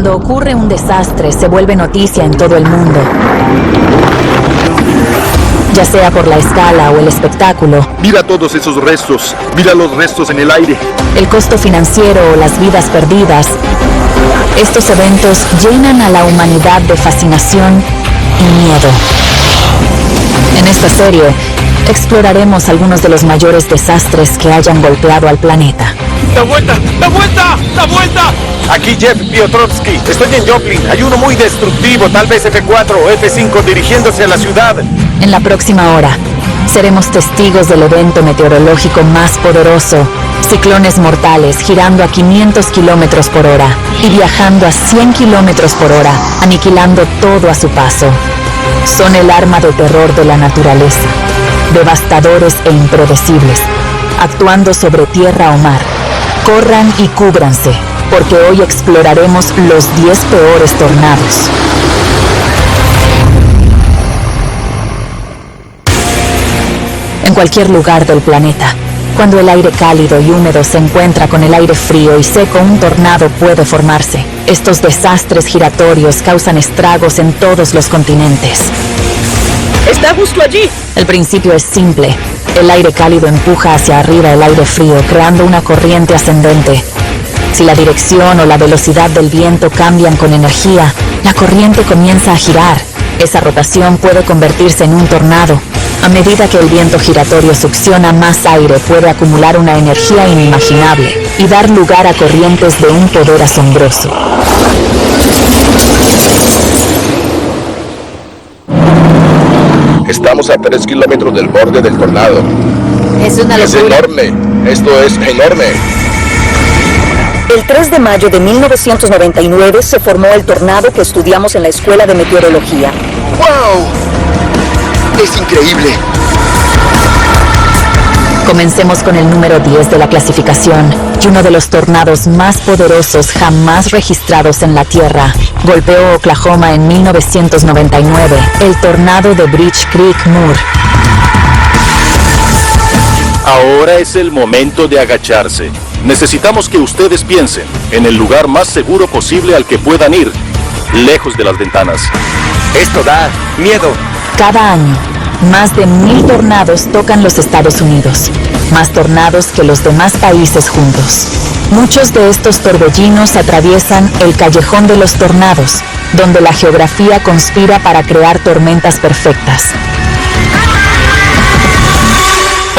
Cuando ocurre un desastre, se vuelve noticia en todo el mundo. Ya sea por la escala o el espectáculo. Mira todos esos restos. Mira los restos en el aire. El costo financiero o las vidas perdidas. Estos eventos llenan a la humanidad de fascinación y miedo. En esta serie, exploraremos algunos de los mayores desastres que hayan golpeado al planeta. ¡La vuelta! ¡La vuelta! ¡La vuelta! Aquí Jeff Piotrowski. Estoy en Joplin. Hay uno muy destructivo, tal vez F4 o F5 dirigiéndose a la ciudad. En la próxima hora, seremos testigos del evento meteorológico más poderoso. Ciclones mortales girando a 500 kilómetros por hora y viajando a 100 kilómetros por hora, aniquilando todo a su paso. Son el arma de terror de la naturaleza, devastadores e impredecibles, actuando sobre tierra o mar. Corran y cúbranse, porque hoy exploraremos los 10 peores tornados. En cualquier lugar del planeta, cuando el aire cálido y húmedo se encuentra con el aire frío y seco, un tornado puede formarse. Estos desastres giratorios causan estragos en todos los continentes. ¡Está justo allí! El principio es simple. El aire cálido empuja hacia arriba el aire frío, creando una corriente ascendente. Si la dirección o la velocidad del viento cambian con energía, la corriente comienza a girar. Esa rotación puede convertirse en un tornado. A medida que el viento giratorio succiona más aire, puede acumular una energía inimaginable y dar lugar a corrientes de un poder asombroso. Estamos a 3 kilómetros del borde del tornado. Es una Es locura. enorme. Esto es enorme. El 3 de mayo de 1999 se formó el tornado que estudiamos en la Escuela de Meteorología. ¡Wow! Es increíble. Comencemos con el número 10 de la clasificación y uno de los tornados más poderosos jamás registrados en la Tierra. Golpeó Oklahoma en 1999, el tornado de Bridge Creek Moore. Ahora es el momento de agacharse. Necesitamos que ustedes piensen en el lugar más seguro posible al que puedan ir, lejos de las ventanas. Esto da miedo. Cada año, más de 1000 tornados tocan los Estados Unidos, más tornados que los demás países juntos. Muchos de estos torbellinos atraviesan el callejón de los tornados, donde la geografía conspira para crear tormentas perfectas.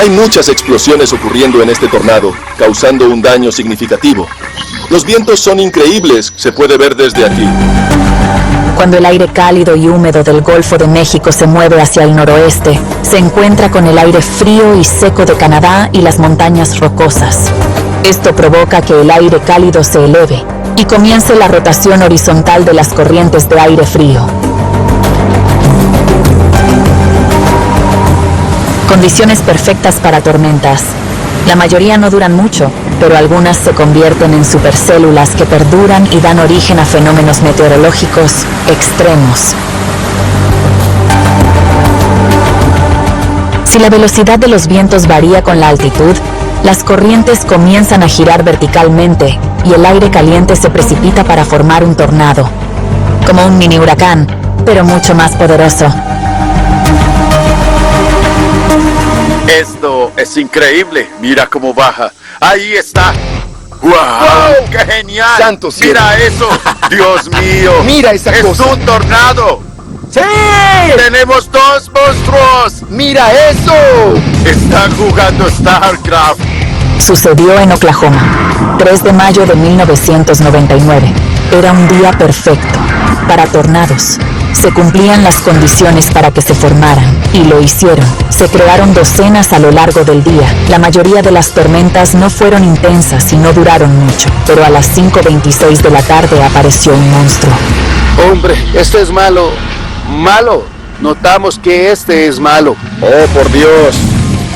Hay muchas explosiones ocurriendo en este tornado, causando un daño significativo. Los vientos son increíbles, se puede ver desde aquí. Cuando el aire cálido y húmedo del Golfo de México se mueve hacia el noroeste, se encuentra con el aire frío y seco de Canadá y las montañas rocosas. Esto provoca que el aire cálido se eleve y comience la rotación horizontal de las corrientes de aire frío. Condiciones perfectas para tormentas. La mayoría no duran mucho, pero algunas se convierten en supercélulas que perduran y dan origen a fenómenos meteorológicos extremos. Si la velocidad de los vientos varía con la altitud, las corrientes comienzan a girar verticalmente y el aire caliente se precipita para formar un tornado. Como un mini huracán, pero mucho más poderoso. Esto es increíble. Mira cómo baja. Ahí está. ¡Wow! ¡Qué genial! ¡Santo cielo! ¡Mira eso! ¡Dios mío! ¡Mira esa cosa! ¡Es un tornado! ¡Sí! ¡Tenemos dos monstruos! ¡Mira eso! ¡Están jugando StarCraft! Sucedió en Oklahoma, 3 de mayo de 1999. Era un día perfecto para tornados. Se cumplían las condiciones para que se formaran, y lo hicieron. Se crearon docenas a lo largo del día. La mayoría de las tormentas no fueron intensas y no duraron mucho, pero a las 5:26 de la tarde apareció un monstruo. Hombre, este es malo. ¡Malo! Notamos que este es malo. ¡Oh, por Dios!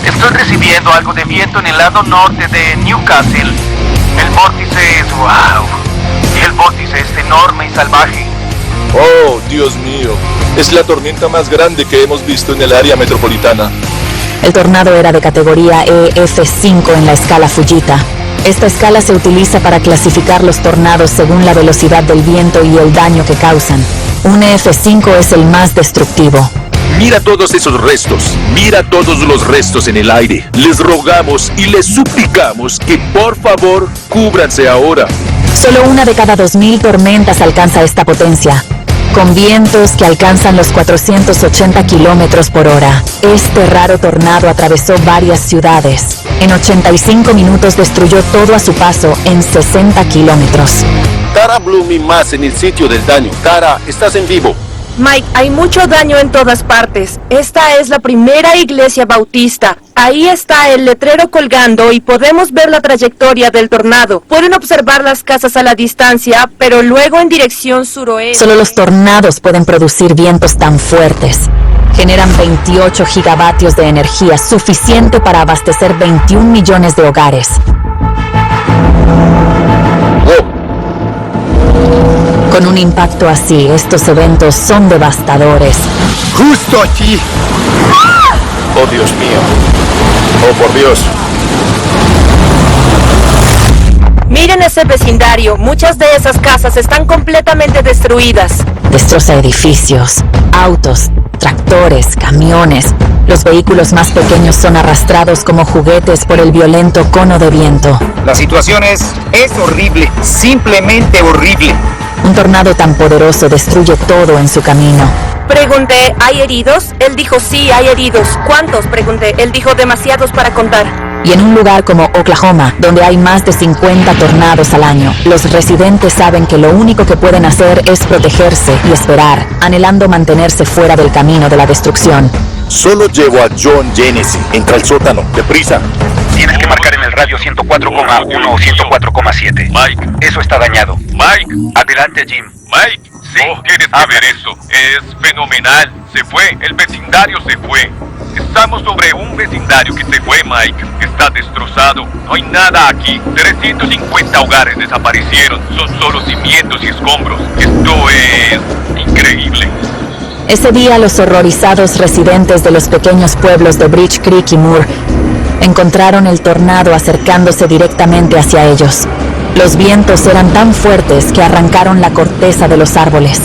Estoy recibiendo algo de viento en el lado norte de Newcastle. El vórtice es wow. El vórtice es enorme y salvaje. ¡Oh, Dios mío! Es la tormenta más grande que hemos visto en el área metropolitana. El tornado era de categoría EF5 en la escala Fujita. Esta escala se utiliza para clasificar los tornados según la velocidad del viento y el daño que causan. Un F5 es el más destructivo. Mira todos esos restos. Mira todos los restos en el aire. Les rogamos y les suplicamos que por favor cúbranse ahora. Solo una de cada 2000 tormentas alcanza esta potencia, con vientos que alcanzan los 480 kilómetros por hora. Este raro tornado atravesó varias ciudades. En 85 minutos destruyó todo a su paso en 60 kilómetros. Tara Bloom y más en el sitio del daño. Tara, estás en vivo. Mike, hay mucho daño en todas partes. Esta es la primera iglesia bautista. Ahí está el letrero colgando y podemos ver la trayectoria del tornado. Pueden observar las casas a la distancia, pero luego en dirección suroeste. Solo los tornados pueden producir vientos tan fuertes. Generan 28 gigavatios de energía, suficiente para abastecer 21 millones de hogares. Con un impacto así, estos eventos son devastadores. ¡Justo aquí! Oh, Dios mío. Oh, por Dios. Miren ese vecindario. Muchas de esas casas están completamente destruidas. Destroza edificios, autos, tractores, camiones. Los vehículos más pequeños son arrastrados como juguetes por el violento cono de viento. La situación es horrible, simplemente horrible. Un tornado tan poderoso destruye todo en su camino. Pregunté, ¿hay heridos? Él dijo, sí, hay heridos. ¿Cuántos? Pregunté. Él dijo, demasiados para contar. Y en un lugar como Oklahoma, donde hay más de 50 tornados al año, los residentes saben que lo único que pueden hacer es protegerse y esperar, anhelando mantenerse fuera del camino de la destrucción. Solo llevo a John Genesee. Entra al sótano. Deprisa. Tienes que marcar en el radio 104,1 o 104,7. Mike. Eso está dañado. Mike. Adelante, Jim. Mike. Sí. Oh, tienes que ver eso. Es fenomenal. Se fue. El vecindario se fue. Estamos sobre un vecindario que se fue, Mike. Está destrozado. No hay nada aquí. 350 hogares desaparecieron. Son solo cimientos y escombros. Esto es increíble. Ese día, los horrorizados residentes de los pequeños pueblos de Bridge Creek y Moore encontraron el tornado acercándose directamente hacia ellos. Los vientos eran tan fuertes que arrancaron la corteza de los árboles.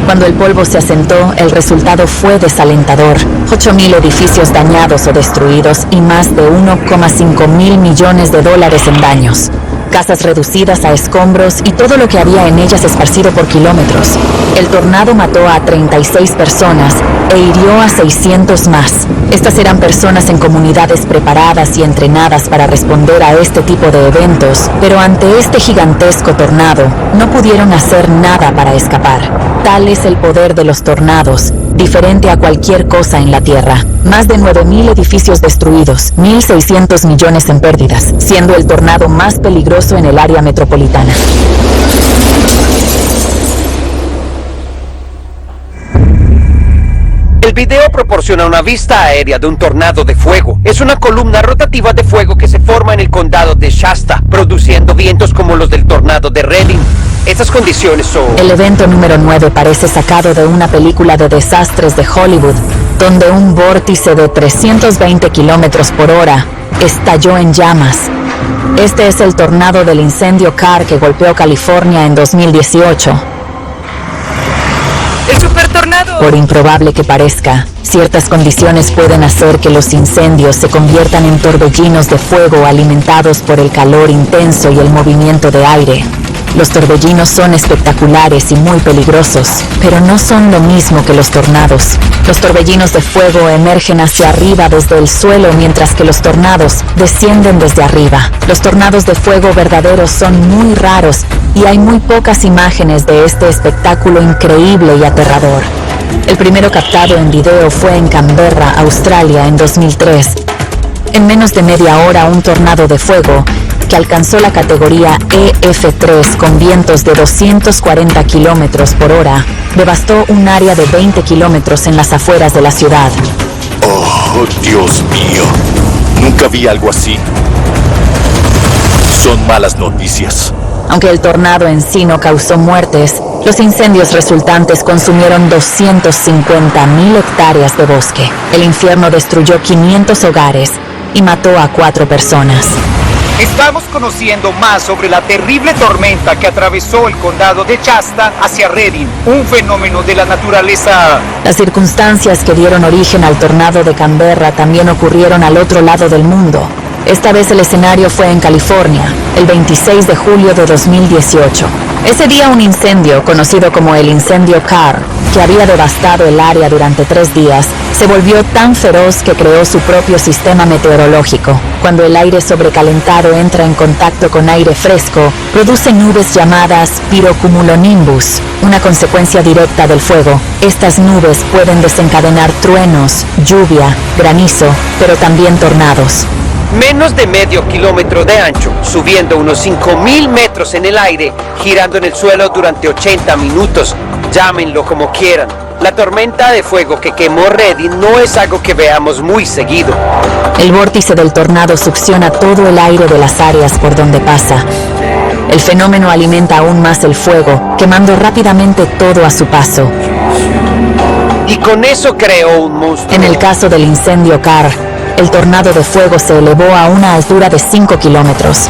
Cuando el polvo se asentó, el resultado fue desalentador. 8,000 edificios dañados o destruidos y más de 1,5 mil millones de dólares en daños. Casas reducidas a escombros y todo lo que había en ellas esparcido por kilómetros. El tornado mató a 36 personas e hirió a 600 más. Estas eran personas en comunidades preparadas y entrenadas para responder a este tipo de eventos, pero ante este gigantesco tornado, no pudieron hacer nada para escapar. Tal es el poder de los tornados, diferente a cualquier cosa en la Tierra. Más de 9,000 edificios destruidos, 1.600 millones en pérdidas, siendo el tornado más peligroso en el área metropolitana. El video proporciona una vista aérea de un tornado de fuego. Es una columna rotativa de fuego que se forma en el condado de Shasta, produciendo vientos como los del tornado de Redding. Estas condiciones son... El evento número 9 parece sacado de una película de desastres de Hollywood, donde un vórtice de 320 kilómetros por hora estalló en llamas. Este es el tornado del incendio Carr que golpeó California en 2018. ¡El supertornado! Por improbable que parezca, ciertas condiciones pueden hacer que los incendios se conviertan en torbellinos de fuego alimentados por el calor intenso y el movimiento de aire. Los torbellinos son espectaculares y muy peligrosos, pero no son lo mismo que los tornados. Los torbellinos de fuego emergen hacia arriba desde el suelo, mientras que los tornados descienden desde arriba. Los tornados de fuego verdaderos son muy raros y hay muy pocas imágenes de este espectáculo increíble y aterrador. El primero captado en video fue en Canberra, Australia, en 2003. En menos de media hora, un tornado de fuego que alcanzó la categoría EF3 con vientos de 240 kilómetros por hora, devastó un área de 20 kilómetros en las afueras de la ciudad. Oh, Dios mío. Nunca vi algo así. Son malas noticias. Aunque el tornado en sí no causó muertes, los incendios resultantes consumieron 250,000 hectáreas de bosque. El infierno destruyó 500 hogares y mató a 4 personas. Estamos conociendo más sobre la terrible tormenta que atravesó el condado de Shasta hacia Redding, un fenómeno de la naturaleza. Las circunstancias que dieron origen al tornado de Canberra también ocurrieron al otro lado del mundo. Esta vez el escenario fue en California, el 26 de julio de 2018. Ese día un incendio, conocido como el incendio Carr, que había devastado el área durante 3 días, se volvió tan feroz que creó su propio sistema meteorológico. Cuando el aire sobrecalentado entra en contacto con aire fresco, produce nubes llamadas pirocumulonimbus, una consecuencia directa del fuego. Estas nubes pueden desencadenar truenos, lluvia, granizo, pero también tornados. Menos de medio kilómetro de ancho, subiendo unos 5.000 metros en el aire, girando en el suelo durante 80 minutos. Llámenlo como quieran. La tormenta de fuego que quemó Redding no es algo que veamos muy seguido. El vórtice del tornado succiona todo el aire de las áreas por donde pasa. El fenómeno alimenta aún más el fuego, quemando rápidamente todo a su paso. Y con eso creó un monstruo. En el caso del incendio Carr, el tornado de fuego se elevó a una altura de 5 kilómetros.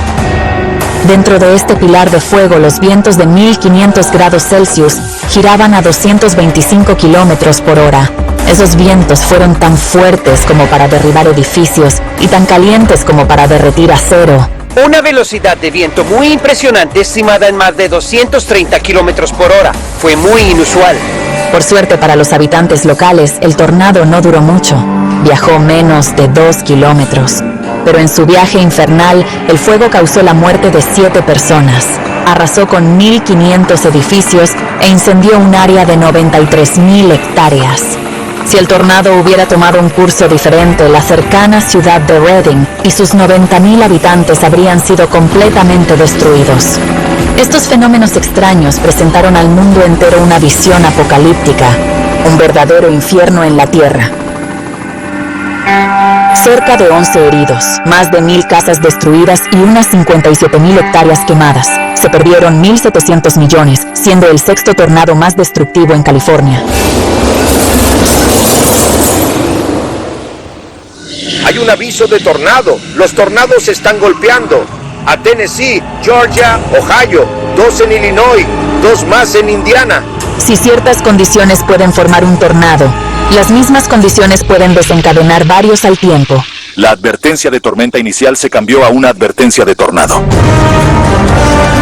Dentro de este pilar de fuego, los vientos de 1500 grados Celsius giraban a 225 kilómetros por hora. Esos vientos fueron tan fuertes como para derribar edificios y tan calientes como para derretir acero. Una velocidad de viento muy impresionante, estimada en más de 230 kilómetros por hora. Fue muy inusual. Por suerte para los habitantes locales, el tornado no duró mucho. Viajó menos de 2 kilómetros. Pero en su viaje infernal, el fuego causó la muerte de 7 personas. Arrasó con 1.500 edificios e incendió un área de 93.000 hectáreas. Si el tornado hubiera tomado un curso diferente, la cercana ciudad de Redding y sus 90.000 habitantes habrían sido completamente destruidos. Estos fenómenos extraños presentaron al mundo entero una visión apocalíptica, un verdadero infierno en la tierra. Cerca de 11 heridos, más de 1.000 casas destruidas y unas 57.000 hectáreas quemadas. Se perdieron 1.700 millones, siendo el 6º tornado más destructivo en California. Hay un aviso de tornado. Los tornados se están golpeando. A Tennessee, Georgia, Ohio, 2 en Illinois, 2 más en Indiana. Si ciertas condiciones pueden formar un tornado, las mismas condiciones pueden desencadenar varios al tiempo. La advertencia de tormenta inicial se cambió a una advertencia de tornado.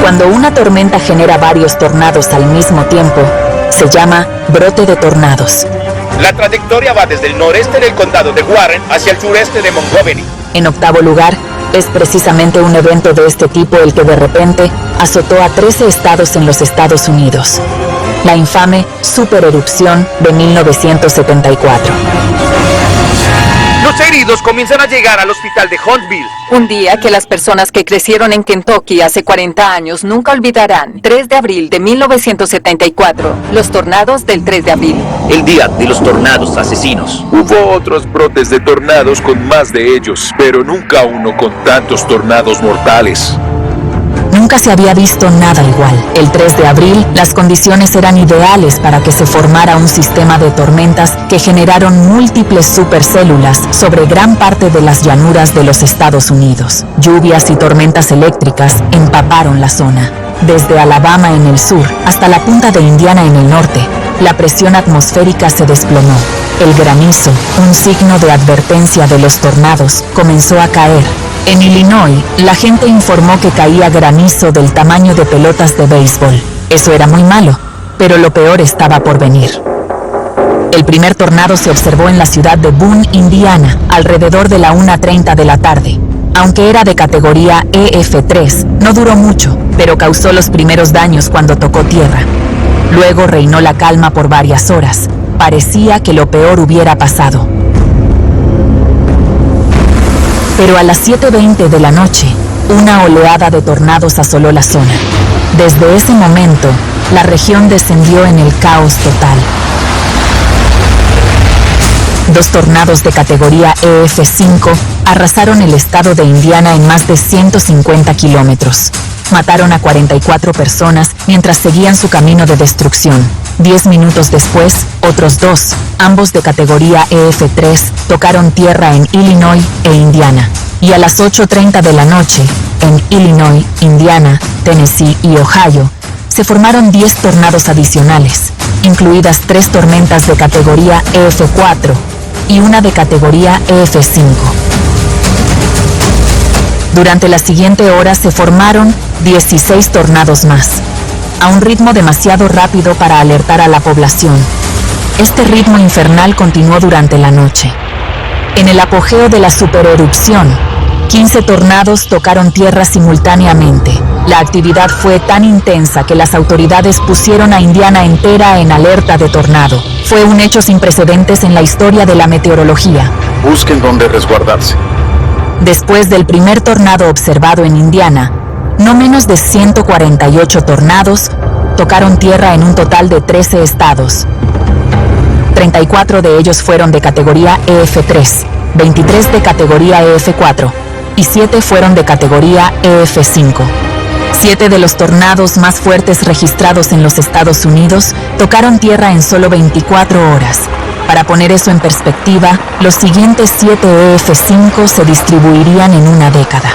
Cuando una tormenta genera varios tornados al mismo tiempo, se llama brote de tornados. La trayectoria va desde el noreste del condado de Warren hacia el sureste de Montgomery. En octavo lugar, es precisamente un evento de este tipo el que de repente azotó a 13 estados en los Estados Unidos. La infame supererupción de 1974. Los heridos comienzan a llegar al hospital de Huntsville. Un día que las personas que crecieron en Kentucky hace 40 años nunca olvidarán. 3 de abril de 1974. Los tornados del 3 de abril. El día de los tornados asesinos. Hubo otros brotes de tornados con más de ellos, pero nunca uno con tantos tornados mortales. Nunca se había visto nada igual. El 3 de abril, las condiciones eran ideales para que se formara un sistema de tormentas que generaron múltiples supercélulas sobre gran parte de las llanuras de los Estados Unidos. Lluvias y tormentas eléctricas empaparon la zona. Desde Alabama en el sur hasta la punta de Indiana en el norte, la presión atmosférica se desplomó. El granizo, un signo de advertencia de los tornados, comenzó a caer. En Illinois, la gente informó que caía granizo del tamaño de pelotas de béisbol. Eso era muy malo, pero lo peor estaba por venir. El primer tornado se observó en la ciudad de Boone, Indiana, alrededor de la 1:30 de la tarde. Aunque era de categoría EF3, no duró mucho, pero causó los primeros daños cuando tocó tierra. Luego reinó la calma por varias horas. Parecía que lo peor hubiera pasado. Pero a las 7:20 de la noche, una oleada de tornados asoló la zona. Desde ese momento, la región descendió en el caos total. 2 tornados de categoría EF5 arrasaron el estado de Indiana en más de 150 kilómetros. Mataron a 44 personas mientras seguían su camino de destrucción. 10 minutos después, otros 2, ambos de categoría EF3, tocaron tierra en Illinois e Indiana. Y a las 8:30 de la noche, en Illinois, Indiana, Tennessee y Ohio, se formaron 10 tornados adicionales, incluidas 3 tormentas de categoría EF4 y una de categoría EF5. Durante la siguiente hora se formaron 16 tornados más, a un ritmo demasiado rápido para alertar a la población. Este ritmo infernal continuó durante la noche. En el apogeo de la supererupción, 15 tornados tocaron tierra simultáneamente. La actividad fue tan intensa que las autoridades pusieron a Indiana entera en alerta de tornado. Fue un hecho sin precedentes en la historia de la meteorología. Busquen dónde resguardarse. Después del primer tornado observado en Indiana, no menos de 148 tornados tocaron tierra en un total de 13 estados. 34 de ellos fueron de categoría EF3, 23 de categoría EF4 y 7 fueron de categoría EF5. 7 de los tornados más fuertes registrados en los Estados Unidos tocaron tierra en solo 24 horas. Para poner eso en perspectiva, los siguientes 7 EF5 se distribuirían en una década.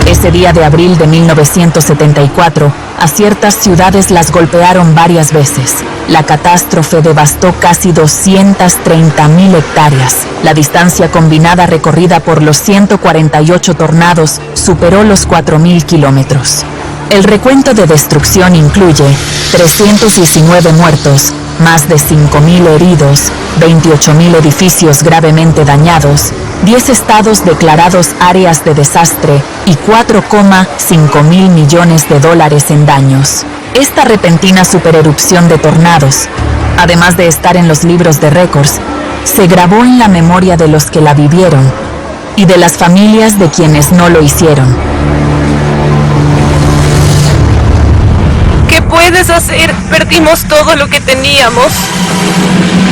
Ese día de abril de 1974, a ciertas ciudades las golpearon varias veces. La catástrofe devastó casi 230.000 hectáreas. La distancia combinada recorrida por los 148 tornados superó los 4.000 kilómetros. El recuento de destrucción incluye 319 muertos, más de 5.000 heridos, 28.000 edificios gravemente dañados, 10 estados declarados áreas de desastre y 4,5 mil millones de dólares en daños. Esta repentina supererupción de tornados, además de estar en los libros de récords, se grabó en la memoria de los que la vivieron y de las familias de quienes no lo hicieron. ¿Qué puedes hacer? Perdimos todo lo que teníamos.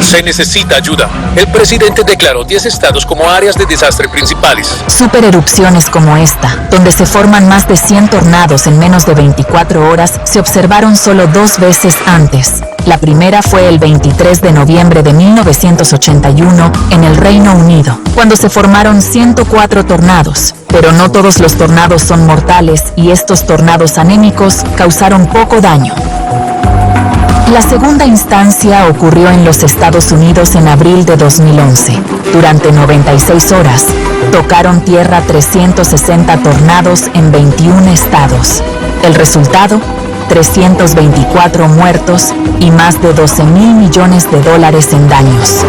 Se necesita ayuda. El presidente declaró 10 estados como áreas de desastre principales. Supererupciones como esta, donde se forman más de 100 tornados en menos de 24 horas, se observaron solo 2 veces antes. La primera fue el 23 de noviembre de 1981 en el Reino Unido, cuando se formaron 104 tornados. Pero no todos los tornados son mortales y estos tornados anémicos causaron poco daño. La segunda instancia ocurrió en los Estados Unidos en abril de 2011. Durante 96 horas, tocaron tierra 360 tornados en 21 estados. El resultado, 324 muertos y más de 12 mil millones de dólares en daños.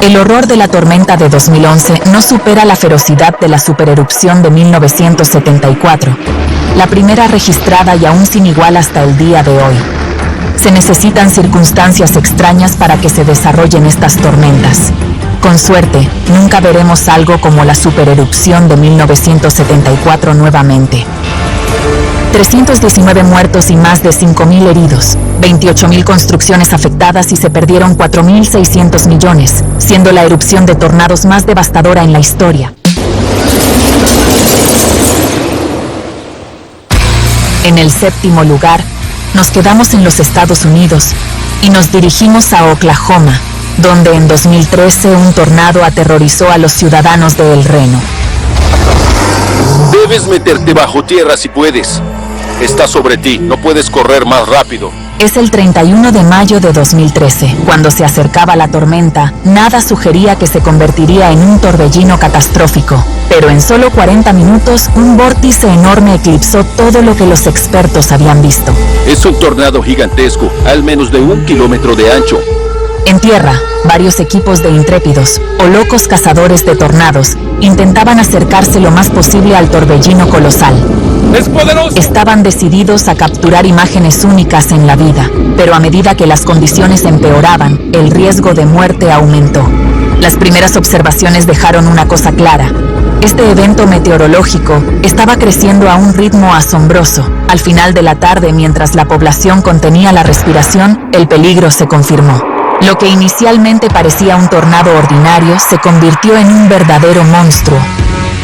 El horror de la tormenta de 2011 no supera la ferocidad de la supererupción de 1974, la primera registrada y aún sin igual hasta el día de hoy. Se necesitan circunstancias extrañas para que se desarrollen estas tormentas. Con suerte, nunca veremos algo como la supererupción de 1974 nuevamente. 319 muertos y más de 5.000 heridos, 28.000 construcciones afectadas y se perdieron 4.600 millones, siendo la erupción de tornados más devastadora en la historia. En el séptimo lugar, nos quedamos en los Estados Unidos y nos dirigimos a Oklahoma, donde en 2013 un tornado aterrorizó a los ciudadanos de El Reno. Debes meterte bajo tierra si puedes. Está sobre ti, no puedes correr más rápido. Es el 31 de mayo de 2013. Cuando se acercaba la tormenta, nada sugería que se convertiría en un torbellino catastrófico. Pero en solo 40 minutos, un vórtice enorme eclipsó todo lo que los expertos habían visto. Es un tornado gigantesco, al menos de 1 kilómetro de ancho. En tierra, varios equipos de intrépidos o locos cazadores de tornados intentaban acercarse lo más posible al torbellino colosal. ¡Es poderoso! Estaban decididos a capturar imágenes únicas en la vida, pero a medida que las condiciones empeoraban, el riesgo de muerte aumentó. Las primeras observaciones dejaron una cosa clara. Este evento meteorológico estaba creciendo a un ritmo asombroso. Al final de la tarde, mientras la población contenía la respiración, el peligro se confirmó. Lo que inicialmente parecía un tornado ordinario se convirtió en un verdadero monstruo.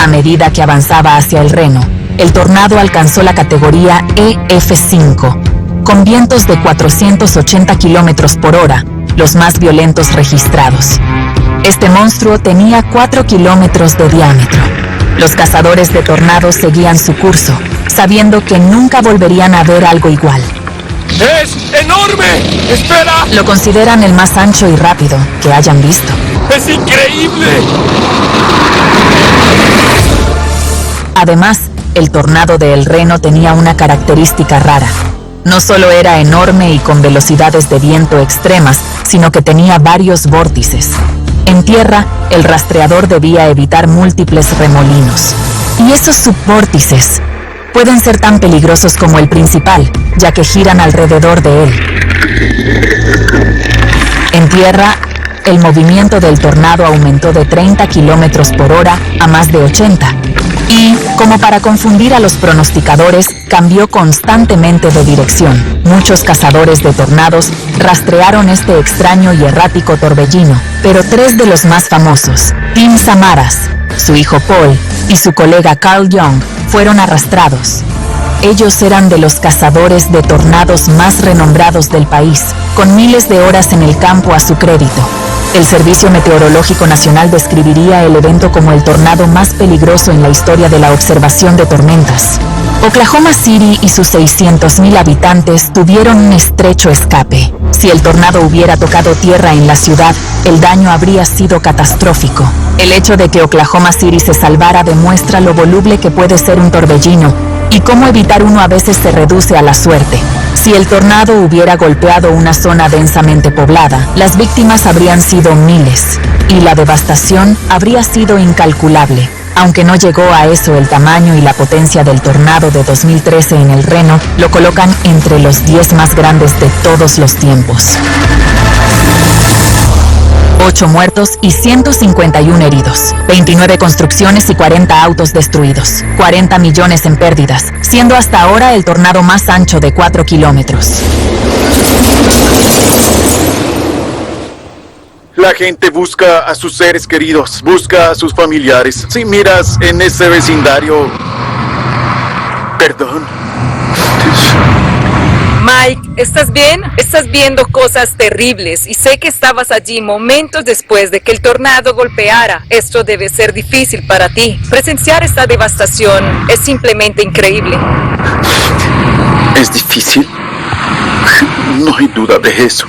A medida que avanzaba hacia el Reno, el tornado alcanzó la categoría EF5, con vientos de 480 kilómetros por hora, los más violentos registrados. Este monstruo tenía 4 kilómetros de diámetro. Los cazadores de tornados seguían su curso, sabiendo que nunca volverían a ver algo igual. ¡Es enorme! ¡Espera! Lo consideran el más ancho y rápido que hayan visto. ¡Es increíble! Además, el tornado de El Reno tenía una característica rara. No solo era enorme y con velocidades de viento extremas, sino que tenía varios vórtices. En tierra, el rastreador debía evitar múltiples remolinos. Y esos subvórtices pueden ser tan peligrosos como el principal, ya que giran alrededor de él. En tierra, el movimiento del tornado aumentó de 30 kilómetros por hora a más de 80. Y, como para confundir a los pronosticadores, cambió constantemente de dirección. Muchos cazadores de tornados rastrearon este extraño y errático torbellino, pero 3 de los más famosos, Tim Samaras, su hijo Paul y su colega Carl Young, fueron arrastrados. Ellos eran de los cazadores de tornados más renombrados del país, con miles de horas en el campo a su crédito. El Servicio Meteorológico Nacional describiría el evento como el tornado más peligroso en la historia de la observación de tormentas. Oklahoma City y sus 600,000 habitantes tuvieron un estrecho escape. Si el tornado hubiera tocado tierra en la ciudad, el daño habría sido catastrófico. El hecho de que Oklahoma City se salvara demuestra lo voluble que puede ser un torbellino y cómo evitar uno a veces se reduce a la suerte. Si el tornado hubiera golpeado una zona densamente poblada, las víctimas habrían sido miles y la devastación habría sido incalculable. Aunque no llegó a eso, el tamaño y la potencia del tornado de 2013 en El Reno lo colocan entre los 10 más grandes de todos los tiempos. 8 muertos y 151 heridos, 29 construcciones y 40 autos destruidos, 40 millones en pérdidas, siendo hasta ahora el tornado más ancho de 4 kilómetros. La gente busca a sus seres queridos, busca a sus familiares. Si miras en ese vecindario... Perdón. Mike, ¿estás bien? Estás viendo cosas terribles y sé que estabas allí momentos después de que el tornado golpeara. Esto debe ser difícil para ti. Presenciar esta devastación es simplemente increíble. ¿Es difícil? No hay duda de eso.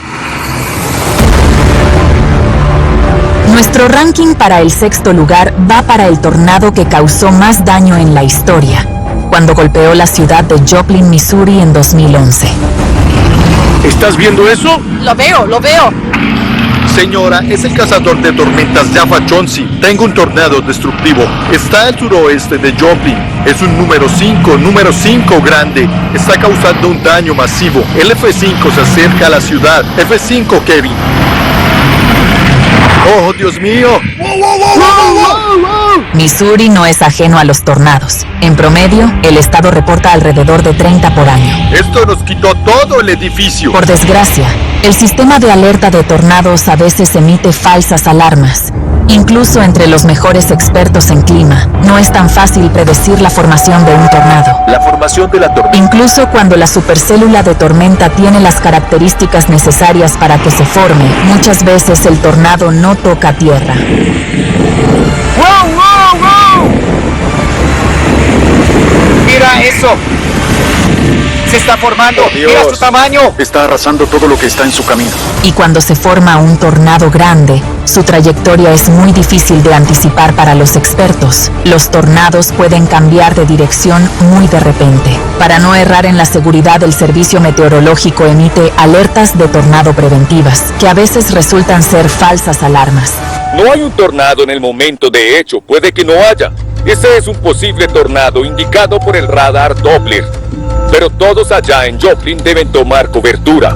Nuestro ranking para el 6º lugar va para el tornado que causó más daño en la historia, cuando golpeó la ciudad de Joplin, Missouri en 2011. ¿Estás viendo eso? Lo veo. Señora, es el cazador de tormentas Jaffa Chauncey. Tengo un tornado destructivo. Está al suroeste de Joplin. Es un número 5 grande. Está causando un daño masivo. El F5 se acerca a la ciudad. F5, Kevin. ¡Oh, Dios mío! Missouri no es ajeno a los tornados. En promedio, el estado reporta alrededor de 30 por año. Esto nos quitó todo el edificio. Por desgracia, el sistema de alerta de tornados a veces emite falsas alarmas. Incluso entre los mejores expertos en clima, no es tan fácil predecir la formación de un tornado. La formación de la tormenta. Incluso cuando la supercélula de tormenta tiene las características necesarias para que se forme, muchas veces el tornado no toca tierra. ¡Wow! ¡Mira eso! ¡Se está formando! Oh, Dios. ¡Mira su tamaño! Está arrasando todo lo que está en su camino. Y cuando se forma un tornado grande, su trayectoria es muy difícil de anticipar para los expertos. Los tornados pueden cambiar de dirección muy de repente. Para no errar en la seguridad, el Servicio Meteorológico emite alertas de tornado preventivas, que a veces resultan ser falsas alarmas. No hay un tornado en el momento de hecho, puede que no haya. Ese es un posible tornado indicado por el radar Doppler. Pero todos allá en Joplin deben tomar cobertura.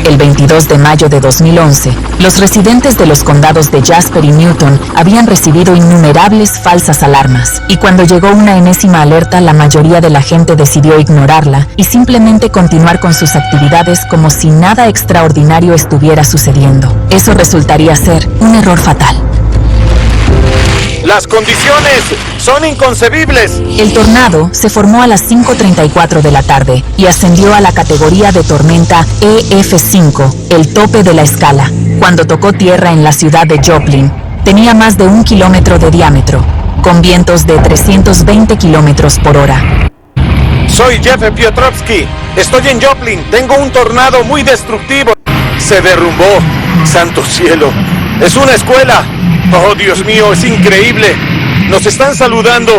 El 22 de mayo de 2011, los residentes de los condados de Jasper y Newton habían recibido innumerables falsas alarmas, y cuando llegó una enésima alerta, la mayoría de la gente decidió ignorarla y simplemente continuar con sus actividades como si nada extraordinario estuviera sucediendo. Eso resultaría ser un error fatal. Las condiciones son inconcebibles. El tornado se formó a las 5:34 de la tarde y ascendió a la categoría de tormenta EF5, el tope de la escala. Cuando tocó tierra en la ciudad de Joplin, tenía más de 1 kilómetro de diámetro, con vientos de 320 kilómetros por hora. Soy Jeff Piotrowski. Estoy en Joplin. Tengo un tornado muy destructivo. Se derrumbó. Santo cielo. Es una escuela. Oh, Dios mío, es increíble. Nos están saludando.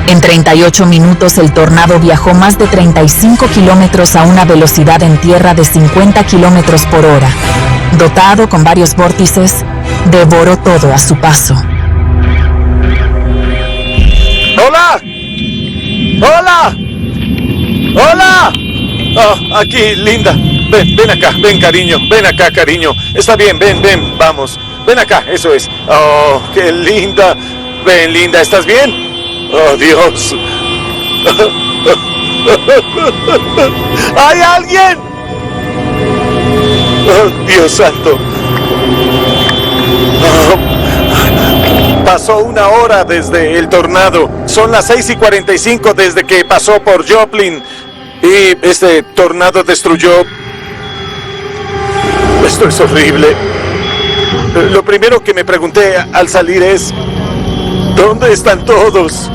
En 38 minutos el tornado viajó más de 35 kilómetros a una velocidad en tierra de 50 kilómetros por hora. Dotado con varios vórtices, devoró todo a su paso. ¡Hola! ¡Hola! ¡Hola! Oh, aquí, linda. Ven acá, ven, cariño. Ven acá, cariño. Está bien, ven, vamos. Ven acá, eso es. Oh, qué linda. Ven, linda, ¿estás bien? Oh, Dios. ¡Hay alguien! Oh, Dios santo. Oh. Pasó 1 hora desde el tornado. Son las 6:45 desde que pasó por Joplin. Y este tornado destruyó... Esto es horrible. Lo primero que me pregunté al salir es... ¿dónde están todos?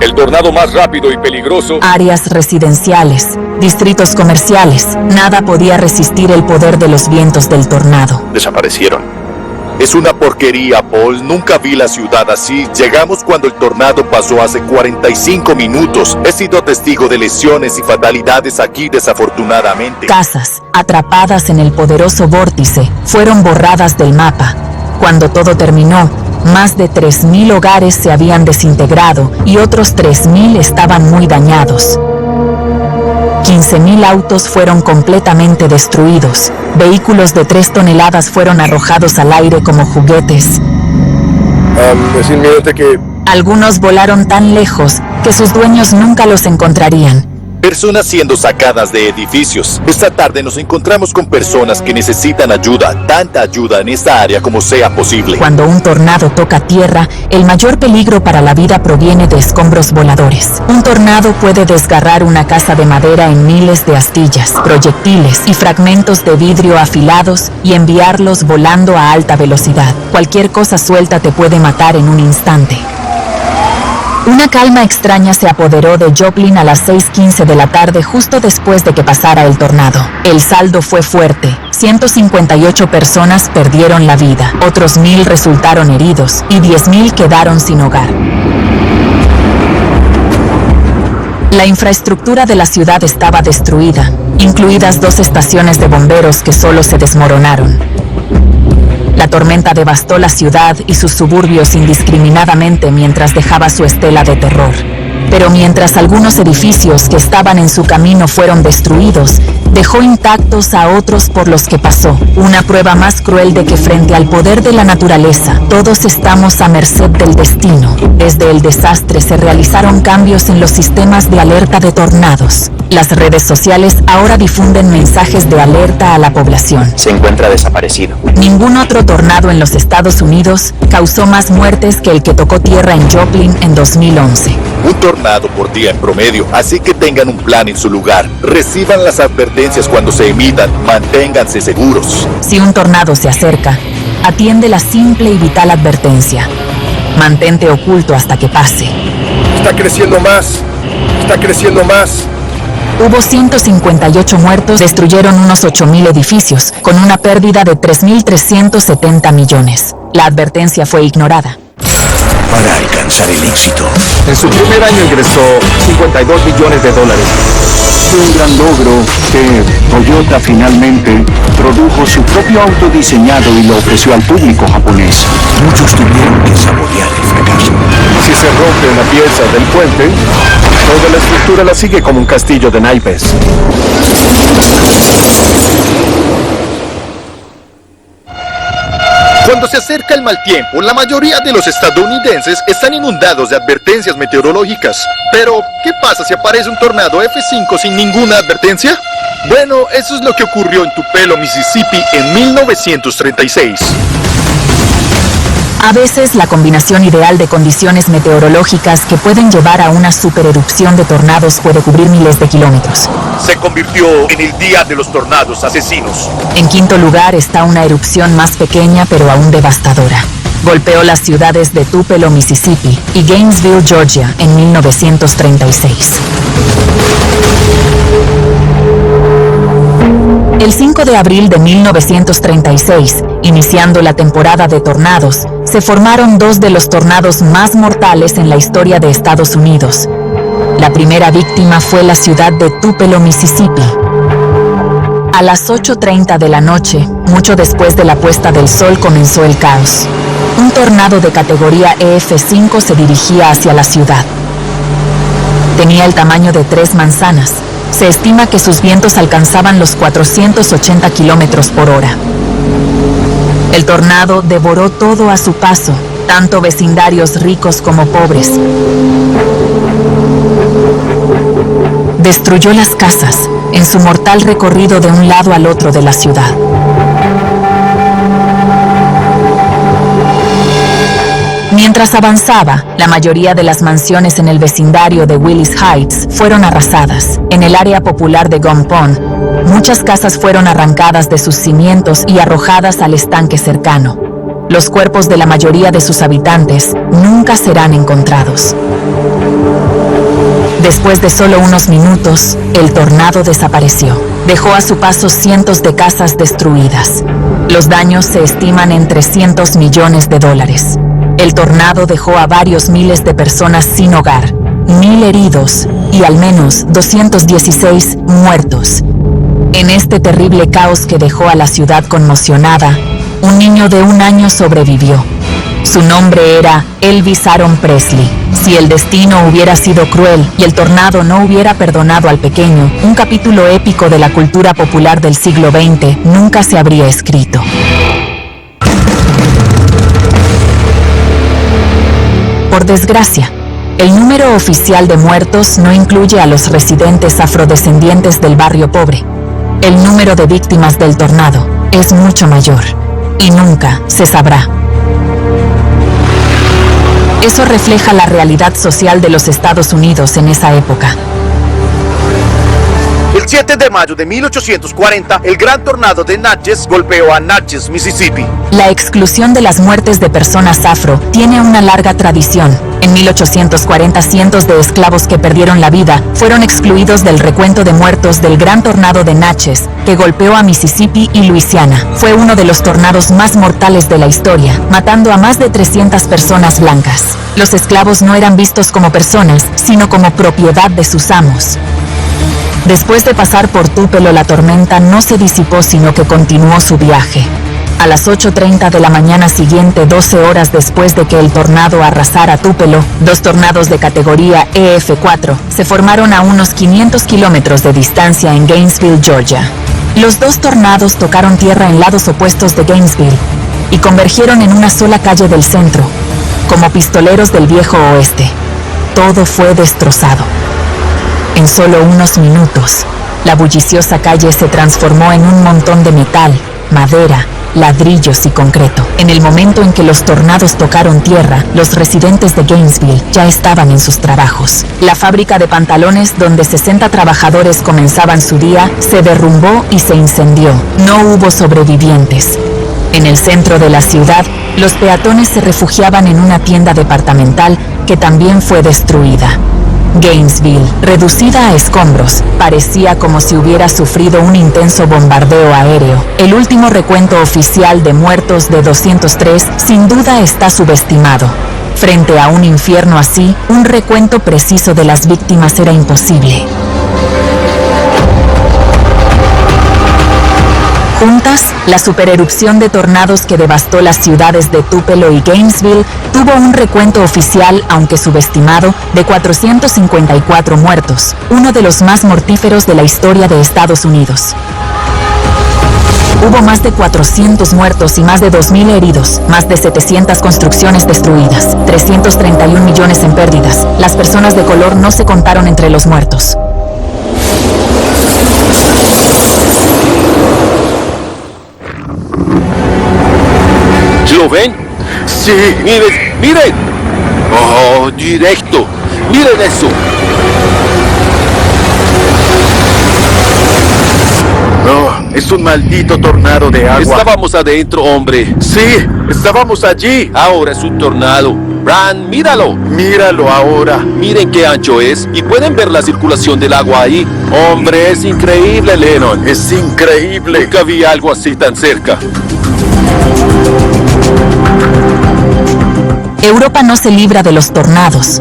El tornado más rápido y peligroso. Áreas residenciales, distritos comerciales. Nada podía resistir el poder de los vientos del tornado. Desaparecieron. Es una porquería, Paul. Nunca vi la ciudad así. Llegamos cuando el tornado pasó hace 45 minutos. He sido testigo de lesiones y fatalidades aquí, desafortunadamente. Casas, atrapadas en el poderoso vórtice, fueron borradas del mapa. Cuando todo terminó, más de 3,000 hogares se habían desintegrado y otros 3,000 estaban muy dañados. 15,000 autos fueron completamente destruidos. Vehículos de 3 toneladas fueron arrojados al aire como juguetes. Es inminente que... Algunos volaron tan lejos que sus dueños nunca los encontrarían. Personas siendo sacadas de edificios. Esta tarde nos encontramos con personas que necesitan ayuda, tanta ayuda en esta área como sea posible. Cuando un tornado toca tierra, el mayor peligro para la vida proviene de escombros voladores. Un tornado puede desgarrar una casa de madera en miles de astillas, proyectiles y fragmentos de vidrio afilados y enviarlos volando a alta velocidad. Cualquier cosa suelta te puede matar en un instante. Una calma extraña se apoderó de Joplin a las 6:15 de la tarde justo después de que pasara el tornado. El saldo fue fuerte. 158 personas perdieron la vida, otros 1,000 resultaron heridos y 10,000 quedaron sin hogar. La infraestructura de la ciudad estaba destruida, incluidas 2 estaciones de bomberos que solo se desmoronaron. La tormenta devastó la ciudad y sus suburbios indiscriminadamente mientras dejaba su estela de terror. Pero mientras algunos edificios que estaban en su camino fueron destruidos, dejó intactos a otros por los que pasó. Una prueba más cruel de que frente al poder de la naturaleza, todos estamos a merced del destino. Desde el desastre se realizaron cambios en los sistemas de alerta de tornados. Las redes sociales ahora difunden mensajes de alerta a la población. Se encuentra desaparecido. Ningún otro tornado en los Estados Unidos causó más muertes que el que tocó tierra en Joplin en 2011. Un tornado por día en promedio, así que tengan un plan en su lugar. Reciban las advertencias cuando se emitan, manténganse seguros. Si un tornado se acerca, atiende la simple y vital advertencia. Mantente oculto hasta que pase. Está creciendo más. Está creciendo más. Hubo 158 muertos, destruyeron unos 8,000 edificios, con una pérdida de 3,370 millones. La advertencia fue ignorada. Para alcanzar el éxito. En su primer año ingresó $52 millones. Fue un gran logro que Toyota finalmente produjo su propio auto diseñado y lo ofreció al público japonés. Muchos tuvieron que saborear el fracaso. Si se rompe una pieza del puente, toda la estructura la sigue como un castillo de naipes. Cuando se acerca el mal tiempo, la mayoría de los estadounidenses están inundados de advertencias meteorológicas. Pero, ¿qué pasa si aparece un tornado F5 sin ninguna advertencia? Bueno, eso es lo que ocurrió en Tupelo, Mississippi en 1936. A veces, la combinación ideal de condiciones meteorológicas que pueden llevar a una supererupción de tornados puede cubrir miles de kilómetros. Se convirtió en el día de los tornados asesinos. En quinto lugar está una erupción más pequeña pero aún devastadora. Golpeó las ciudades de Tupelo, Mississippi y Gainesville, Georgia en 1936. El 5 de abril de 1936, iniciando la temporada de tornados, se formaron dos de los tornados más mortales en la historia de Estados Unidos. La primera víctima fue la ciudad de Tupelo, Mississippi. A las 8:30 de la noche, mucho después de la puesta del sol, comenzó el caos. Un tornado de categoría EF5 se dirigía hacia la ciudad. Tenía el tamaño de 3 manzanas. Se estima que sus vientos alcanzaban los 480 kilómetros por hora. El tornado devoró todo a su paso, tanto vecindarios ricos como pobres. Destruyó las casas en su mortal recorrido de un lado al otro de la ciudad. Mientras avanzaba, la mayoría de las mansiones en el vecindario de Willis Heights fueron arrasadas. En el área popular de Gum Pond, muchas casas fueron arrancadas de sus cimientos y arrojadas al estanque cercano. Los cuerpos de la mayoría de sus habitantes nunca serán encontrados. Después de solo unos minutos, el tornado desapareció. Dejó a su paso cientos de casas destruidas. Los daños se estiman en $300 millones. El tornado dejó a varios miles de personas sin hogar, 1,000 heridos y al menos 216 muertos. En este terrible caos que dejó a la ciudad conmocionada, un niño de 1 año sobrevivió. Su nombre era Elvis Aaron Presley. Si el destino hubiera sido cruel y el tornado no hubiera perdonado al pequeño, un capítulo épico de la cultura popular del siglo XX nunca se habría escrito. Por desgracia, el número oficial de muertos no incluye a los residentes afrodescendientes del barrio pobre. El número de víctimas del tornado es mucho mayor y nunca se sabrá. Eso refleja la realidad social de los Estados Unidos en esa época. El 7 de mayo de 1840, el gran tornado de Natchez golpeó a Natchez, Mississippi. La exclusión de las muertes de personas afro tiene una larga tradición. En 1840, cientos de esclavos que perdieron la vida fueron excluidos del recuento de muertos del gran tornado de Natchez, que golpeó a Mississippi y Luisiana. Fue uno de los tornados más mortales de la historia, matando a más de 300 personas blancas. Los esclavos no eran vistos como personas, sino como propiedad de sus amos. Después de pasar por Tupelo, la tormenta no se disipó, sino que continuó su viaje. A las 8:30 de la mañana siguiente, 12 horas después de que el tornado arrasara Tupelo, 2 tornados de categoría EF4 se formaron a unos 500 kilómetros de distancia en Gainesville, Georgia. Los 2 tornados tocaron tierra en lados opuestos de Gainesville y convergieron en una sola calle del centro, como pistoleros del viejo oeste. Todo fue destrozado. En solo unos minutos, la bulliciosa calle se transformó en un montón de metal, madera, ladrillos y concreto. En el momento en que los tornados tocaron tierra, los residentes de Gainesville ya estaban en sus trabajos. La fábrica de pantalones donde 60 trabajadores comenzaban su día se derrumbó y se incendió. No hubo sobrevivientes. En el centro de la ciudad, los peatones se refugiaban en una tienda departamental que también fue destruida. Gainesville, reducida a escombros, parecía como si hubiera sufrido un intenso bombardeo aéreo. El último recuento oficial de muertos de 203 sin duda está subestimado. Frente a un infierno así, un recuento preciso de las víctimas era imposible. Juntas, la supererupción de tornados que devastó las ciudades de Tupelo y Gainesville tuvo un recuento oficial, aunque subestimado, de 454 muertos, uno de los más mortíferos de la historia de Estados Unidos. Hubo más de 400 muertos y más de 2,000 heridos, más de 700 construcciones destruidas, 331 millones en pérdidas. Las personas de color no se contaron entre los muertos. ¿Lo ven? Sí. ¡Miren! ¡Miren! ¡Oh, directo! ¡Miren eso! No, es un maldito tornado de agua. Estábamos adentro, hombre. Sí, estábamos allí. Ahora es un tornado. Bran, míralo. Míralo ahora. Miren qué ancho es y pueden ver la circulación del agua ahí. Hombre, es increíble, Lennon. Es increíble. Nunca vi algo así tan cerca. Europa no se libra de los tornados.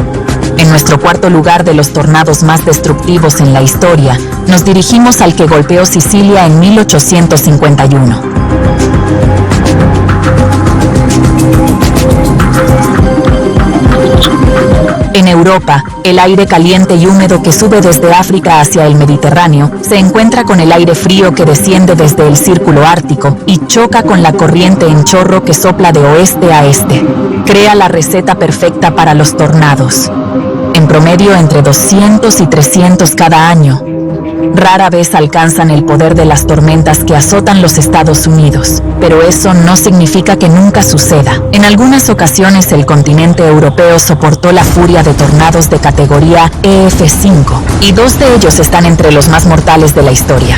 En nuestro cuarto lugar de los tornados más destructivos en la historia, nos dirigimos al que golpeó Sicilia en 1851. En Europa, el aire caliente y húmedo que sube desde África hacia el Mediterráneo se encuentra con el aire frío que desciende desde el círculo ártico y choca con la corriente en chorro que sopla de oeste a este. Crea la receta perfecta para los tornados. En promedio entre 200 y 300 cada año. Rara vez alcanzan el poder de las tormentas que azotan los Estados Unidos, pero eso no significa que nunca suceda. En algunas ocasiones el continente europeo soportó la furia de tornados de categoría EF5, y 2 de ellos están entre los más mortales de la historia.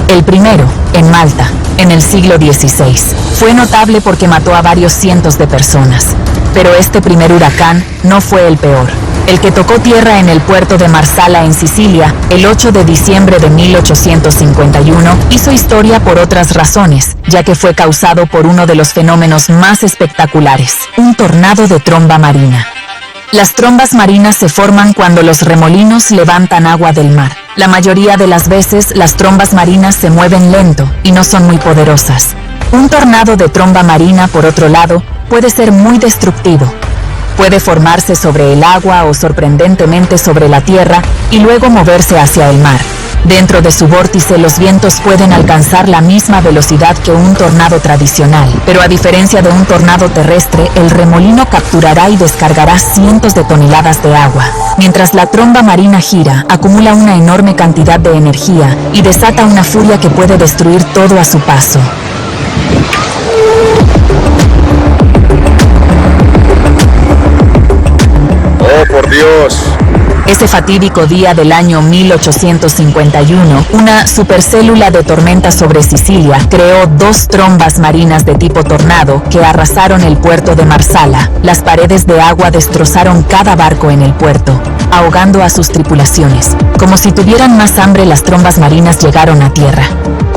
El primero, en Malta, en el siglo XVI, fue notable porque mató a varios cientos de personas. Pero este primer huracán no fue el peor. El que tocó tierra en el puerto de Marsala en Sicilia, el 8 de diciembre de 1851, hizo historia por otras razones, ya que fue causado por uno de los fenómenos más espectaculares, un tornado de tromba marina. Las trombas marinas se forman cuando los remolinos levantan agua del mar. La mayoría de las veces las trombas marinas se mueven lento y no son muy poderosas. Un tornado de tromba marina, por otro lado, puede ser muy destructivo. Puede formarse sobre el agua o sorprendentemente sobre la tierra y luego moverse hacia el mar. Dentro de su vórtice los vientos pueden alcanzar la misma velocidad que un tornado tradicional, pero a diferencia de un tornado terrestre, el remolino capturará y descargará cientos de toneladas de agua. Mientras la tromba marina gira, acumula una enorme cantidad de energía y desata una furia que puede destruir todo a su paso. ¡Oh, por Dios! Ese fatídico día del año 1851, una supercélula de tormenta sobre Sicilia creó 2 trombas marinas de tipo tornado que arrasaron el puerto de Marsala. Las paredes de agua destrozaron cada barco en el puerto, ahogando a sus tripulaciones. Como si tuvieran más hambre, las trombas marinas llegaron a tierra.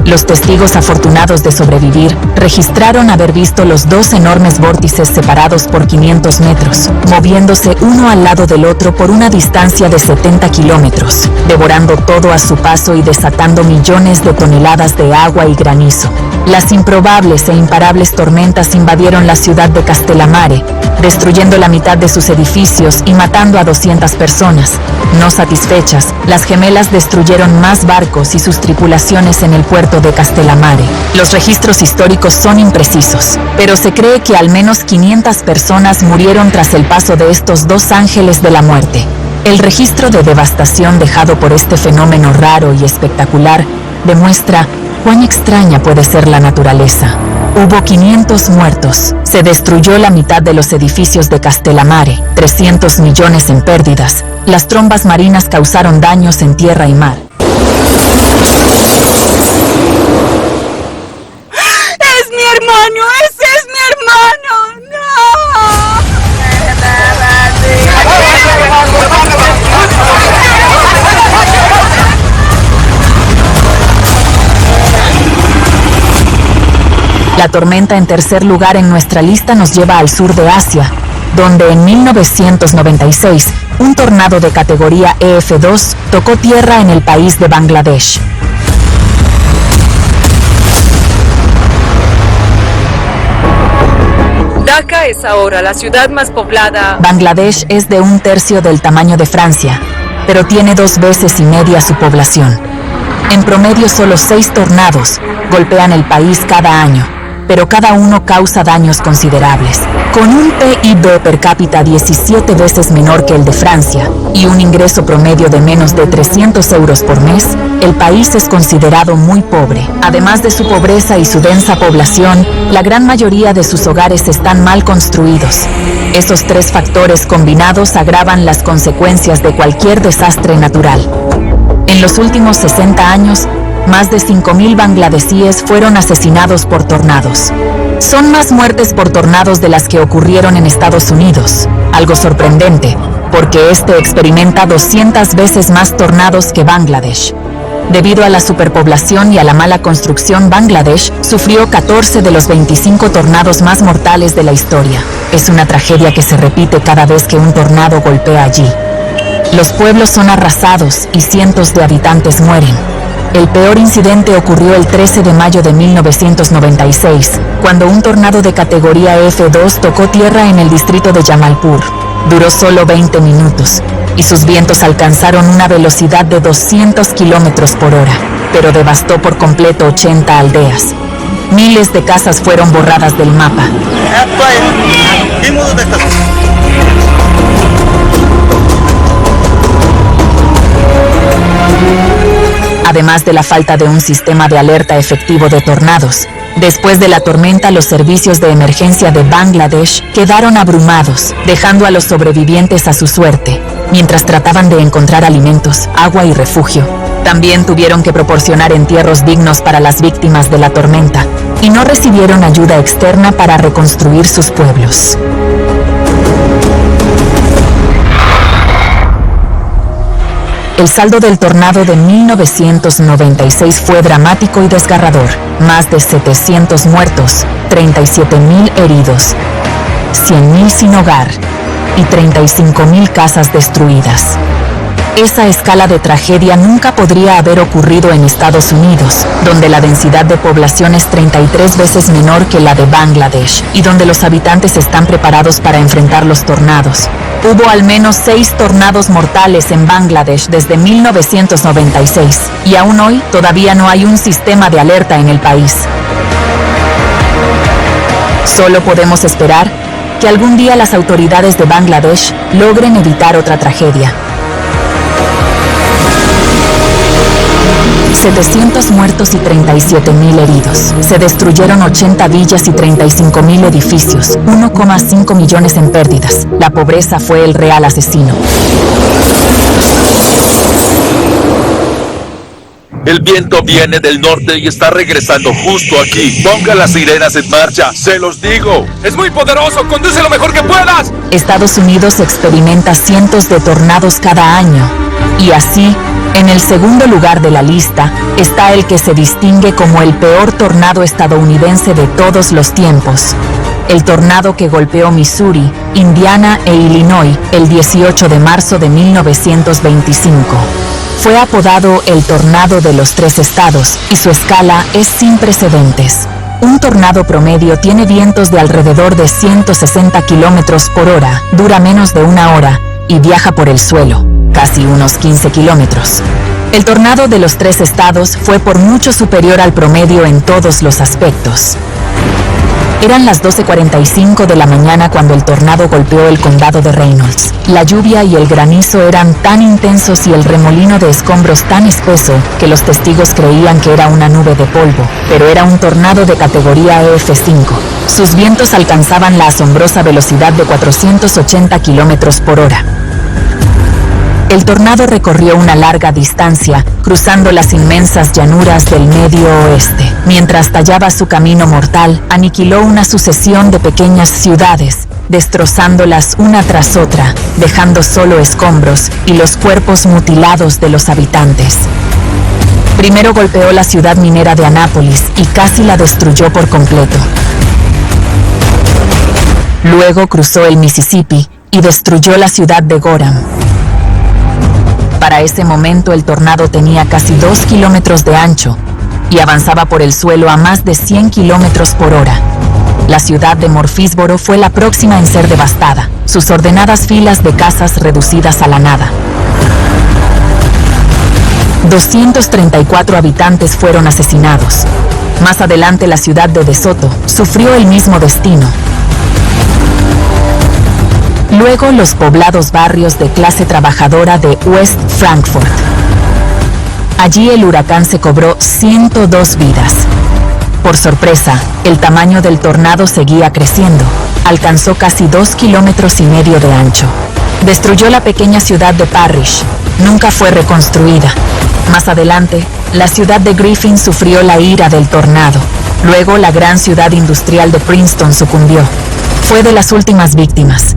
Los testigos afortunados de sobrevivir registraron haber visto los 2 enormes vórtices separados por 500 metros, moviéndose uno al lado del otro por una distancia de 70 kilómetros, devorando todo a su paso y desatando millones de toneladas de agua y granizo. Las improbables e imparables tormentas invadieron la ciudad de Castellammare, destruyendo la mitad de sus edificios y matando a 200 personas. No satisfechas, las gemelas destruyeron más barcos y sus tripulaciones en el puerto de Castellammare. Los registros históricos son imprecisos, pero se cree que al menos 500 personas murieron tras el paso de estos 2 ángeles de la muerte. El registro de devastación dejado por este fenómeno raro y espectacular demuestra cuán extraña puede ser la naturaleza. Hubo 500 muertos, se destruyó la mitad de los edificios de Castellammare, 300 millones en pérdidas. Las trombas marinas causaron daños en tierra y mar. ¡Es mi hermano! ¡Ese es mi hermano! ¡No! La tormenta en tercer lugar en nuestra lista nos lleva al sur de Asia, donde en 1996, un tornado de categoría EF2 tocó tierra en el país de Bangladesh. Dhaka es ahora la ciudad más poblada. Bangladesh es de 1/3 del tamaño de Francia, pero tiene 2 veces y media su población. En promedio, solo 6 tornados golpean el país cada año. pero cada uno causa daños considerables. Con un PIB per cápita 17 veces menor que el de Francia y un ingreso promedio de menos de 300 euros por mes, el país es considerado muy pobre. Además de su pobreza y su densa población, la gran mayoría de sus hogares están mal construidos. Esos tres factores combinados agravan las consecuencias de cualquier desastre natural. En los últimos 60 años, más de 5.000 bangladesíes fueron asesinados por tornados. Son más muertes por tornados de las que ocurrieron en Estados Unidos, algo sorprendente, porque este experimenta 200 veces más tornados que Bangladesh. Debido a la superpoblación y a la mala construcción, Bangladesh sufrió 14 de los 25 tornados más mortales de la historia. Es una tragedia que se repite cada vez que un tornado golpea allí. Los pueblos son arrasados y cientos de habitantes mueren. El peor incidente ocurrió el 13 de mayo de 1996, cuando un tornado de categoría F2 tocó tierra en el distrito de Jamalpur. Duró solo 20 minutos, y sus vientos alcanzaron una velocidad de 200 kilómetros por hora, pero devastó por completo 80 aldeas. Miles de casas fueron borradas del mapa. Además de la falta de un sistema de alerta efectivo de tornados, después de la tormenta los servicios de emergencia de Bangladesh quedaron abrumados, dejando a los sobrevivientes a su suerte, mientras trataban de encontrar alimentos, agua y refugio. También tuvieron que proporcionar entierros dignos para las víctimas de la tormenta, y no recibieron ayuda externa para reconstruir sus pueblos. El saldo del tornado de 1996 fue dramático y desgarrador. Más de 700 muertos, 37.000 heridos, 100.000 sin hogar y 35.000 casas destruidas. Esa escala de tragedia nunca podría haber ocurrido en Estados Unidos, donde la densidad de población es 33 veces menor que la de Bangladesh y donde los habitantes están preparados para enfrentar los tornados. Hubo al menos 6 tornados mortales en Bangladesh desde 1996 y aún hoy todavía no hay un sistema de alerta en el país. Solo podemos esperar que algún día las autoridades de Bangladesh logren evitar otra tragedia. 700 muertos y 37.000 heridos. Se destruyeron 80 villas y 35.000 edificios, 1,5 millones en pérdidas. La pobreza fue el real asesino. El viento viene del norte y está regresando justo aquí. Ponga las sirenas en marcha, se los digo. ¡Es muy poderoso! ¡Conduce lo mejor que puedas! Estados Unidos experimenta cientos de tornados cada año. Y así, en el segundo lugar de la lista, está el que se distingue como el peor tornado estadounidense de todos los tiempos. El tornado que golpeó Missouri, Indiana e Illinois el 18 de marzo de 1925. Fue apodado el tornado de los 3 estados y su escala es sin precedentes. Un tornado promedio tiene vientos de alrededor de 160 kilómetros por hora, dura menos de una hora y viaja por el suelo, casi unos 15 kilómetros. El tornado de los 3 estados fue por mucho superior al promedio en todos los aspectos. Eran las 12:45 de la mañana cuando el tornado golpeó el condado de Reynolds. La lluvia y el granizo eran tan intensos y el remolino de escombros tan espeso que los testigos creían que era una nube de polvo, pero era un tornado de categoría F5. Sus vientos alcanzaban la asombrosa velocidad de 480 kilómetros por hora. El tornado recorrió una larga distancia, cruzando las inmensas llanuras del Medio Oeste. Mientras tallaba su camino mortal, aniquiló una sucesión de pequeñas ciudades, destrozándolas una tras otra, dejando solo escombros y los cuerpos mutilados de los habitantes. Primero golpeó la ciudad minera de Annapolis y casi la destruyó por completo. Luego cruzó el Mississippi y destruyó la ciudad de Gorham. Para ese momento el tornado tenía casi 2 kilómetros de ancho y avanzaba por el suelo a más de 100 kilómetros por hora. La ciudad de Murfreesboro fue la próxima en ser devastada, sus ordenadas filas de casas reducidas a la nada. 234 habitantes fueron asesinados. Más adelante, la ciudad de De Soto sufrió el mismo destino. Luego, los poblados barrios de clase trabajadora de West Frankfurt. Allí el huracán se cobró 102 vidas. Por sorpresa, el tamaño del tornado seguía creciendo. Alcanzó casi 2,5 kilómetros de ancho. Destruyó la pequeña ciudad de Parrish. Nunca fue reconstruida. Más adelante, la ciudad de Griffin sufrió la ira del tornado. Luego, la gran ciudad industrial de Princeton sucumbió. Fue de las últimas víctimas.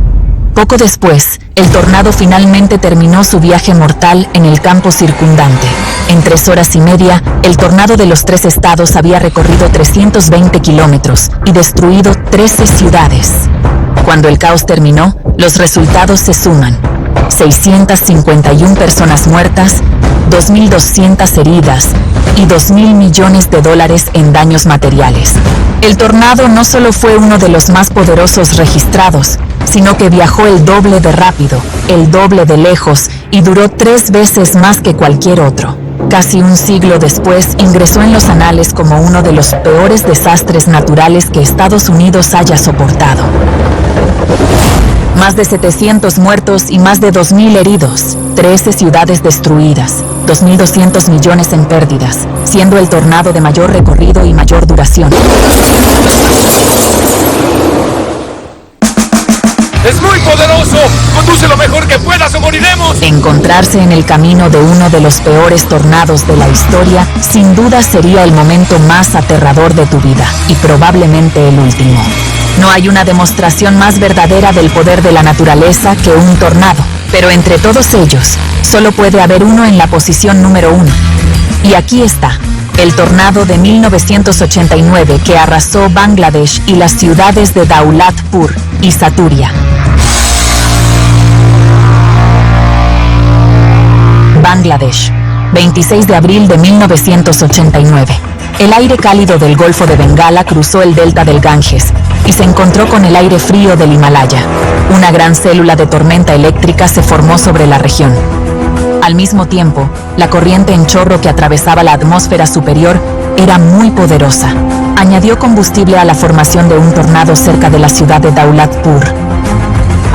Poco después, el tornado finalmente terminó su viaje mortal en el campo circundante. En 3 horas y media, el tornado de los 3 estados había recorrido 320 kilómetros y destruido 13 ciudades. Cuando el caos terminó, los resultados se suman. 651 personas muertas, 2.200 heridas y $2.000 millones en daños materiales. El tornado no solo fue uno de los más poderosos registrados, sino que viajó el doble de rápido, el doble de lejos y duró 3 veces más que cualquier otro. Casi un siglo después, ingresó en los anales como uno de los peores desastres naturales que Estados Unidos haya soportado. Más de 700 muertos y más de 2.000 heridos, 13 ciudades destruidas, 2.200 millones en pérdidas, siendo el tornado de mayor recorrido y mayor duración. ¡Es muy poderoso! ¡Conduce lo mejor que puedas o moriremos! Encontrarse en el camino de uno de los peores tornados de la historia, sin duda sería el momento más aterrador de tu vida, y probablemente el último. No hay una demostración más verdadera del poder de la naturaleza que un tornado, pero entre todos ellos, solo puede haber uno en la posición número 1. Y aquí está, el tornado de 1989 que arrasó Bangladesh y las ciudades de Daulatpur y Saturia. Bangladesh, 26 de abril de 1989. El aire cálido del Golfo de Bengala cruzó el delta del Ganges y se encontró con el aire frío del Himalaya. Una gran célula de tormenta eléctrica se formó sobre la región. Al mismo tiempo, la corriente en chorro que atravesaba la atmósfera superior era muy poderosa. Añadió combustible a la formación de un tornado cerca de la ciudad de Daulatpur.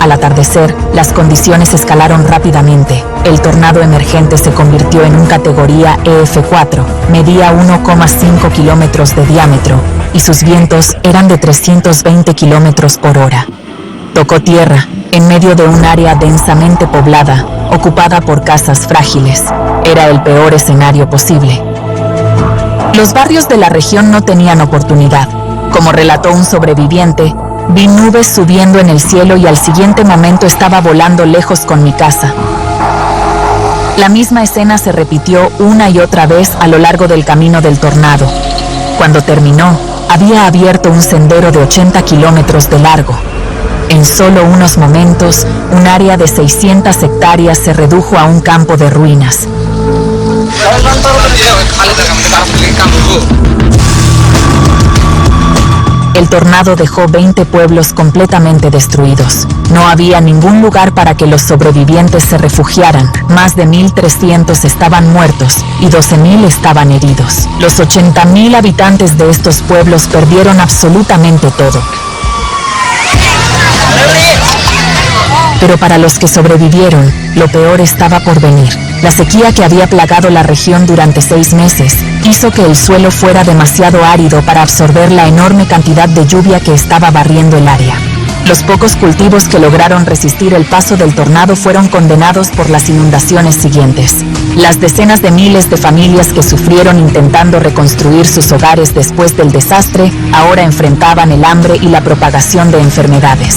Al atardecer, las condiciones escalaron rápidamente. El tornado emergente se convirtió en un categoría EF4, medía 1,5 kilómetros de diámetro y sus vientos eran de 320 kilómetros por hora. Tocó tierra, en medio de un área densamente poblada, ocupada por casas frágiles. Era el peor escenario posible. Los barrios de la región no tenían oportunidad. Como relató un sobreviviente, vi nubes subiendo en el cielo y al siguiente momento estaba volando lejos con mi casa. La misma escena se repitió una y otra vez a lo largo del camino del tornado. Cuando terminó, había abierto un sendero de 80 kilómetros de largo. En solo unos momentos, un área de 600 hectáreas se redujo a un campo de ruinas. El tornado dejó 20 pueblos completamente destruidos. No había ningún lugar para que los sobrevivientes se refugiaran. Más de 1.300 estaban muertos y 12.000 estaban heridos. Los 80.000 habitantes de estos pueblos perdieron absolutamente todo. Pero para los que sobrevivieron, lo peor estaba por venir. La sequía que había plagado la región durante 6 meses hizo que el suelo fuera demasiado árido para absorber la enorme cantidad de lluvia que estaba barriendo el área. Los pocos cultivos que lograron resistir el paso del tornado fueron condenados por las inundaciones siguientes. Las decenas de miles de familias que sufrieron intentando reconstruir sus hogares después del desastre ahora enfrentaban el hambre y la propagación de enfermedades.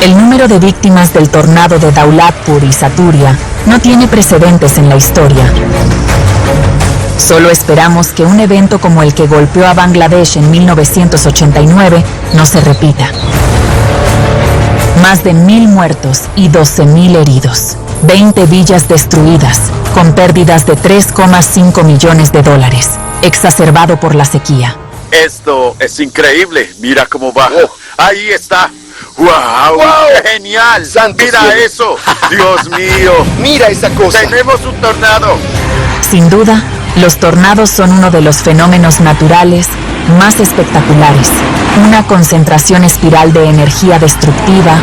El número de víctimas del tornado de Daulatpur y Saturia no tiene precedentes en la historia. Solo esperamos que un evento como el que golpeó a Bangladesh en 1989 no se repita. Más de 1.000 muertos y 12.000 heridos. 20 villas destruidas, con pérdidas de $3,5 millones, exacerbado por la sequía. Esto es increíble. Mira cómo baja. Ahí está. ¡Wow! ¡Genial! ¡Mira eso! ¡Dios mío! ¡Mira esa cosa! ¡Tenemos un tornado! Sin duda, los tornados son uno de los fenómenos naturales más espectaculares. Una concentración espiral de energía destructiva,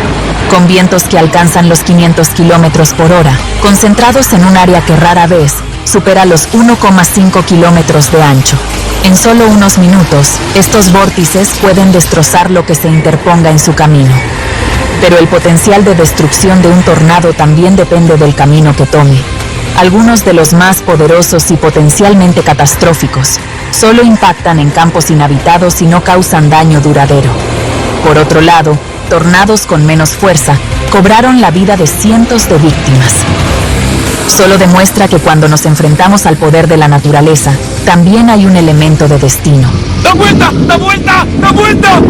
con vientos que alcanzan los 500 kilómetros por hora, concentrados en un área que rara vez supera los 1,5 kilómetros de ancho. En solo unos minutos, estos vórtices pueden destrozar lo que se interponga en su camino. Pero el potencial de destrucción de un tornado también depende del camino que tome. Algunos de los más poderosos y potencialmente catastróficos solo impactan en campos inhabitados y no causan daño duradero. Por otro lado, tornados con menos fuerza cobraron la vida de cientos de víctimas. Solo demuestra que cuando nos enfrentamos al poder de la naturaleza, también hay un elemento de destino. ¡Da vuelta! ¡Da vuelta! ¡Da vuelta!